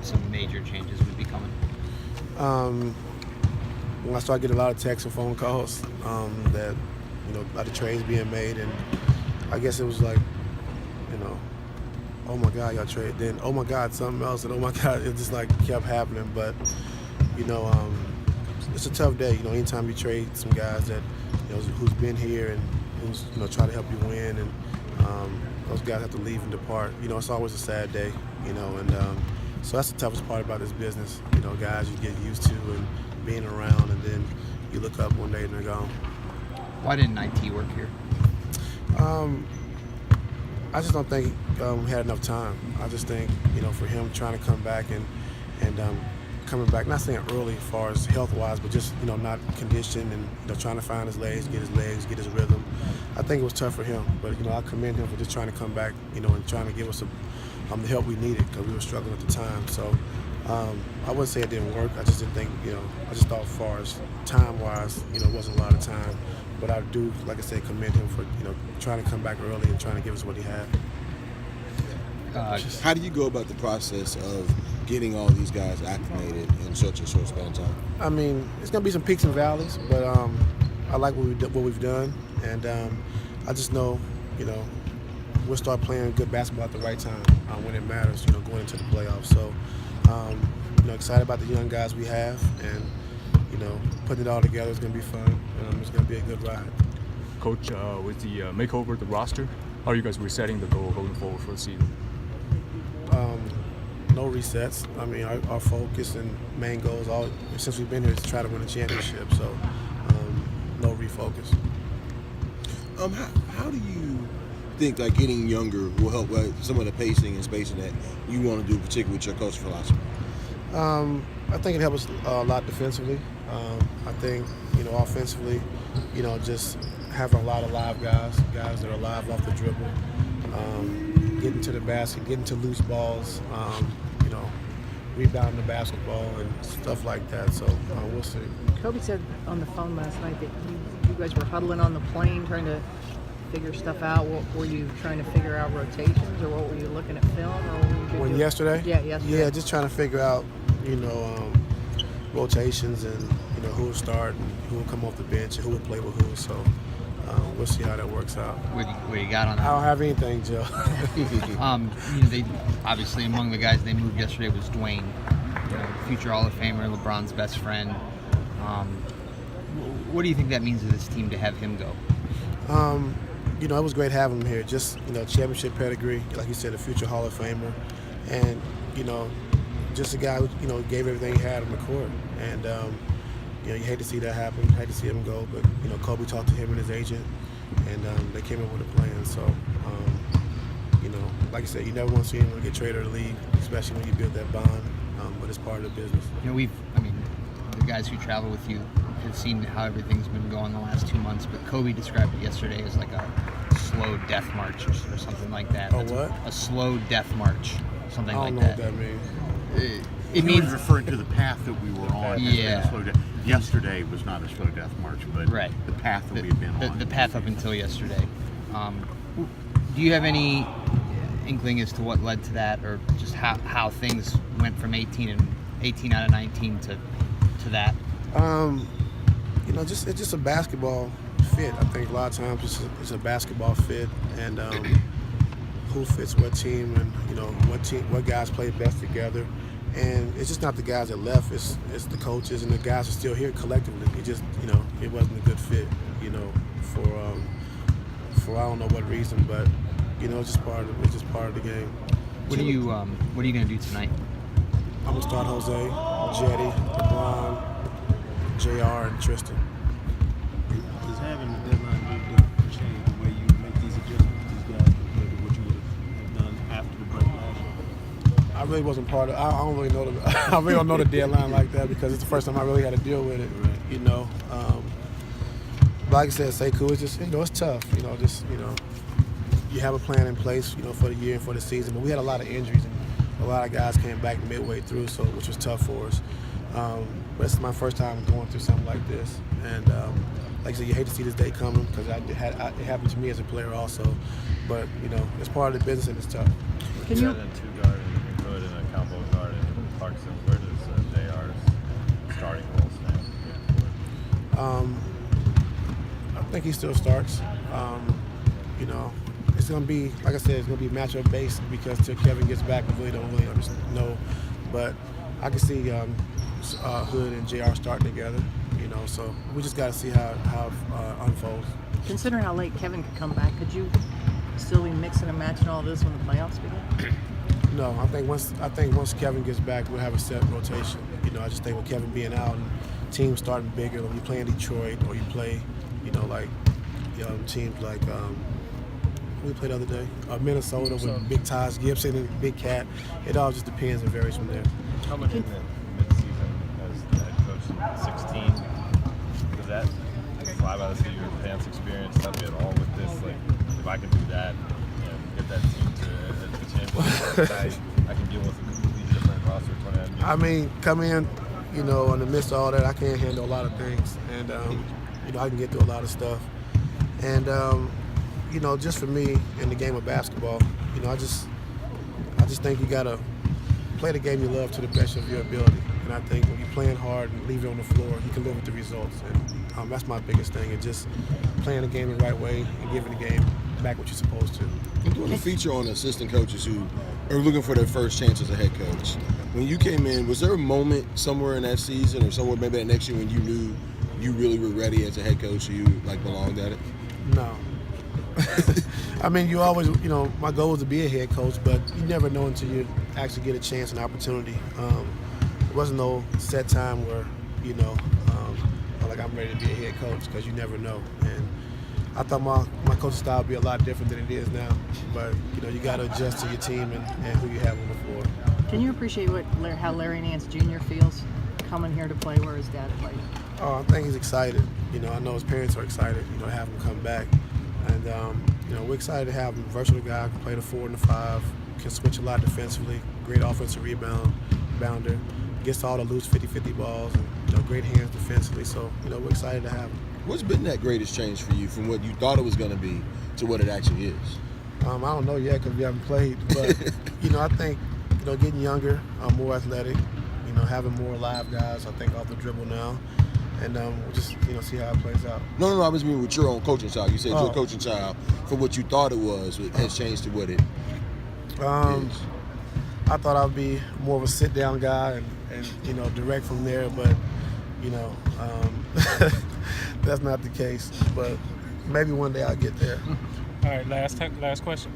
some major changes would be coming? When I started getting a lot of texts and phone calls that, about the trades being made, and I guess it was like, oh my God, y'all trade. Then, oh my God, something else, and oh my God, it just like kept happening. But, it's a tough day. Anytime you trade some guys that, who's been here and who's, trying to help you win, and those guys have to leave and depart. It's always a sad day, and so that's the toughest part about this business. Guys you get used to and being around, and then you look up one day and they're gone. Why didn't IT work here? I just don't think we had enough time. I just think, for him trying to come back and coming back, not saying early as far as health-wise, but just, not conditioned and, trying to find his legs, get his rhythm. I think it was tough for him, but, I commend him for just trying to come back, and trying to give us the help we needed because we were struggling at the time. So I wouldn't say it didn't work. I just didn't think, I just thought as far as time-wise, it wasn't a lot of time. But I do, like I said, commend him for, trying to come back early and trying to give us what he had. How do you go about the process of getting all these guys acclimated in such a short span of time? I mean, it's going to be some peaks and valleys, but I like what we've done. And I just know, we'll start playing good basketball at the right time when it matters, going into the playoffs. So, excited about the young guys we have, and, putting it all together is going to be fun. It's going to be a good ride. Coach, with the makeover of the roster, how are you guys resetting the goal going forward for the season? No resets. I mean, our focus and main goals since we've been here is to try to win a championship. So, no refocus. How do you think like getting younger will help some of the pacing and spacing that you want to do, particularly with your coach philosophy? I think it helps a lot defensively. I think, offensively, just having a lot of live guys that are live off the dribble, getting to the basket, getting to loose balls, rebounding the basketball and stuff like that. So we'll see. Kobe said on the phone last night that you guys were huddling on the plane trying to figure stuff out. What were you trying to figure out, rotations, or what were you looking at film? Or what were you doing? Yesterday? Yeah, yesterday. Yeah, just trying to figure out, rotations and, who will start and who will come off the bench and who will play with who. So we'll see how that works out. What you got on that? I don't have anything, Joe. They obviously among the guys they moved yesterday was Dwayne, future Hall of Famer, LeBron's best friend. What do you think that means to this team to have him go? It was great having him here. Just, championship pedigree, like you said, a future Hall of Famer, and just a guy who gave everything he had on the court. And you hate to see that happen, hate to see him go, but Kobe talked to him and his agent, and they came up with a plan. So like I said, you never want to see anyone get traded or leave, especially when you build that bond. But it's part of the business. The guys who travel with you have seen how everything's been going the last 2 months, but Kobe described it yesterday as like a slow death march or something like that. What? A slow death march, something like that. I don't know what that means. It means referring to the path that we were on. Yeah. Yesterday was not a slow death march, but right. The path that we have been on. The path up until yesterday. Do you have any inkling as to what led to that, or just how things went from 18 out of 19 to that? It's just a basketball fit. I think a lot of times it's a basketball fit, and who fits what team, and what guys play best together. And it's just not the guys that left, it's the coaches and the guys are still here collectively. It just, it wasn't a good fit, for I don't know what reason, but, it's just part of the game. What are you going to do tonight? I'm going to start Jose, Jetty, LeBron, JR, and Tristan. Does having the deadline change the way you make these adjustments to these guys compared to what you would have done after the break last year? I really wasn't part of. I don't really know I really don't know the deadline like that because it's the first time I really had to deal with it. Right. Like I said, Sekou, it's just it's tough. You have a plan in place, for the year and for the season. But we had a lot of injuries and a lot of guys came back midway through, which was tough for us. But it's my first time going through something like this, and like I said, you hate to see this day coming because it happened to me as a player also. But it's part of the business and it's tough. Can you? Two guard and Hood and a combo guard. Clarkson, where does JR's starting role stand? I think he still starts. You know, it's going to be, like I said, it's going to be matchup based because till Kevin gets back, we really don't know. But I can see Hood and JR starting together. You know, so we just got to see how it unfolds. Considering how late Kevin could come back, could you still be mixing and matching all this when the playoffs begin? No, I think once Kevin gets back, we'll have a set rotation. You know, I just think with Kevin being out and teams starting bigger, when you play in Detroit or you play, you know, like teams like we played the other day, Minnesota with Big Taj Gibson and Big Cat. It all just depends and varies from there. Coming in mid-season as the head coach in 16, does that fly by the seat of your pants experience help you at all with this? Like, if I can do that and get that team to the championship, I can deal with a completely different roster. I mean, come in, you know, in the midst of all that, I can't handle a lot of things, and you know, I can get through a lot of stuff, and you know, just for me in the game of basketball, you know, I just think you gotta play the game you love to the best of your ability, and I think when you're playing hard and leave it on the floor, you can live with the results, and that's my biggest thing, and just playing the game the right way and giving the game back what you're supposed to. You're doing a feature on assistant coaches who are looking for their first chance as a head coach. When you came in, was there a moment somewhere in that season or somewhere maybe that next year when you knew you really were ready as a head coach, or you like belonged at it? No. I mean, you always, you know, my goal was to be a head coach, but you never know until you actually get a chance and opportunity. There wasn't no set time where, you know, like I'm ready to be a head coach, because you never know. And I thought my coaching style would be a lot different than it is now. But, you know, you got to adjust to your team and who you have on the floor. Can you appreciate how Larry Nance Jr. feels coming here to play where his dad played? Oh, I think he's excited. You know, I know his parents are excited, you know, to have him come back. And, you know, we're excited to have him. Versatile guy, can play the 4 and the 5, can switch a lot defensively, great offensive rebounder, gets to all the loose 50-50 balls, and, you know, great hands defensively. So, you know, we're excited to have him. What's been that greatest change for you from what you thought it was going to be to what it actually is? I don't know yet because we haven't played, but, you know, I think, you know, getting younger, more athletic, you know, having more live guys, I think, off the dribble now. And we'll just, you know, see how it plays out. No, I was meaning with your own coaching style. You said your coaching style, from what you thought it was, has changed to what it is. I thought I'd be more of a sit-down guy and you know, direct from there, but, you know, that's not the case. But maybe one day I'll get there. All right, last question.